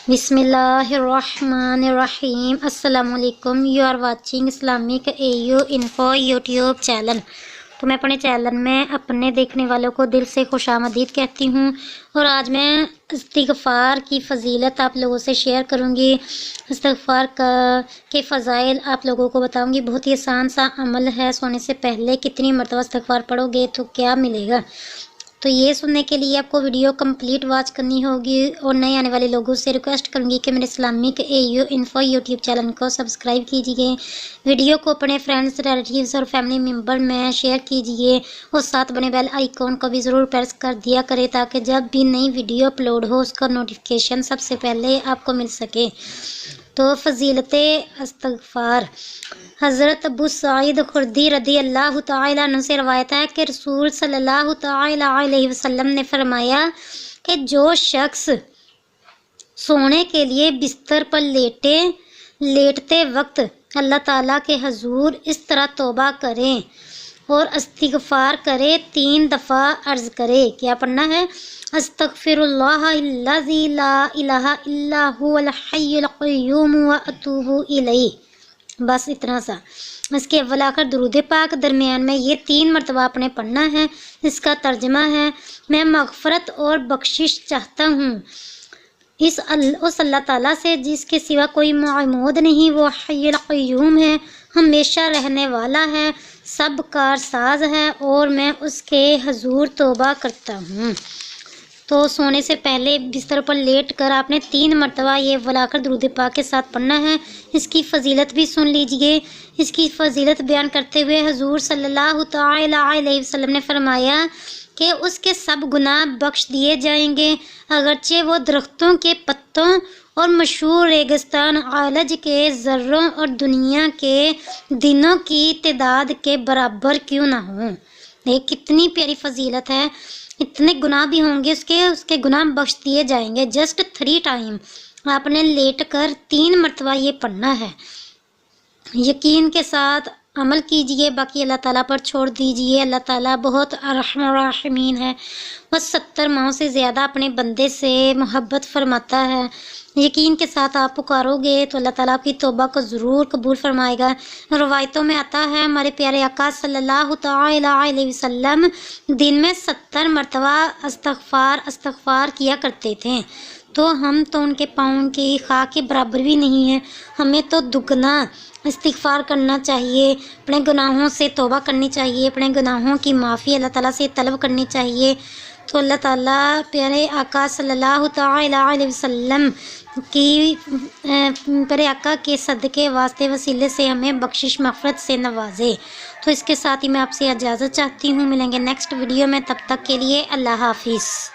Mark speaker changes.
Speaker 1: بسم اللہ الرحمن الرحیم۔ السلام علیکم، you are watching Islamic A U info YouTube channel. تو میں اپنے چینل میں اپنے دیکھنے والوں کو دل سے خوش آمدید کہتی ہوں، اور آج میں استغفار کی فضیلت آپ لوگوں سے شیئر کروں گی۔ استغفار کے فضائل آپ لوگوں کو بتاؤں گی۔ بہت ہی آسان سا عمل ہے۔ سونے سے پہلے کتنی مرتبہ استغفار پڑھو گے تو کیا ملے گا، تو یہ سننے کے لیے آپ کو ویڈیو کمپلیٹ واچ کرنی ہوگی، اور نئے آنے والے لوگوں سے ریکویسٹ کروں گی کہ میرے Islamic A U info YouTube channel کو سبسکرائب کیجیے، ویڈیو کو اپنے فرینڈس، ریلیٹیوز اور فیملی ممبر میں شیئر کیجیے، اور ساتھ بنے بیل آئیکن کو بھی ضرور پریس کر دیا کرے تاکہ جب بھی نئی ویڈیو اپلوڈ ہو اس کا نوٹیفیکیشن سب سے پہلے آپ کو مل سکے۔ تو فضیلت استغفار، حضرت ابو سعید خدری رضی اللہ تعالیٰ عنہ سے روایت ہے کہ رسول صلی اللہ تعالیٰ علیہ وسلم نے فرمایا کہ جو شخص سونے کے لیے بستر پر لیٹتے وقت اللہ تعالیٰ کے حضور اس طرح توبہ کرے اور استغفار کرے، 3 دفعہ عرض کرے، کیا پڑھنا ہے؟ استغفر اللہ الذی لا الہ الا هو الحی القیوم واتوب الیہ، بس اتنا سا۔ اس کے اول آخر درود پاک درمیان میں یہ 3 مرتبہ آپ نے پڑھنا ہے۔ اس کا ترجمہ ہے، میں مغفرت اور بخشش چاہتا ہوں اس اللہ تعالیٰ سے جس کے سوا کوئی معبود نہیں، وہ حی القیوم ہے، ہمیشہ رہنے والا ہے، سب کار ساز ہے، اور میں اس کے حضور توبہ کرتا ہوں۔ تو سونے سے پہلے بستر پر لیٹ کر آپ نے 3 مرتبہ یہ ولاخر درود پاک کے ساتھ پڑھنا ہے۔ اس کی فضیلت بھی سن لیجئے۔ اس کی فضیلت بیان کرتے ہوئے حضور صلی اللہ تعالی علیہ وسلم نے فرمایا کہ اس کے سب گناہ بخش دیے جائیں گے، اگرچہ وہ درختوں کے پتوں اور مشہور ریگستان عالج کے ذروں اور دنیا کے دنوں کی تعداد کے برابر کیوں نہ ہوں۔ ایک کتنی پیاری فضیلت ہے۔ اتنے گناہ بھی ہوں گے اس کے گناہ بخش دیے جائیں گے۔ جسٹ 3 ٹائم آپ نے لیٹ کر 3 مرتبہ یہ پڑھنا ہے۔ یقین کے ساتھ عمل کیجئے، باقی اللہ تعالیٰ پر چھوڑ دیجئے۔ اللہ تعالیٰ بہت ارحم الراحمین ہے، وہ 70 ماہوں سے زیادہ اپنے بندے سے محبت فرماتا ہے۔ یقین کے ساتھ آپ پکارو گے تو اللہ تعالیٰ کی توبہ کو ضرور قبول فرمائے گا۔ روایتوں میں آتا ہے ہمارے پیارے آقا صلی اللہ تعالی علیہ وسلم دن میں 70 مرتبہ استغفار کیا کرتے تھے، تو ہم تو ان کے پاؤں کی خاک کے برابر بھی نہیں ہیں۔ ہمیں تو دگنا استغفار کرنا چاہیے، اپنے گناہوں سے توبہ کرنی چاہیے، اپنے گناہوں کی معافی اللہ تعالیٰ سے طلب کرنی چاہیے۔ تو اللہ تعالیٰ پیارے آقا صلی اللہ تعالی علیہ وسلم کی پیارے آقا کے صدقے واسطے وسیلے سے ہمیں بخشش مغفرت سے نوازے۔ تو اس کے ساتھ ہی میں آپ سے اجازت چاہتی ہوں، ملیں گے نیکسٹ ویڈیو میں، تب تک کے لیے اللہ حافظ۔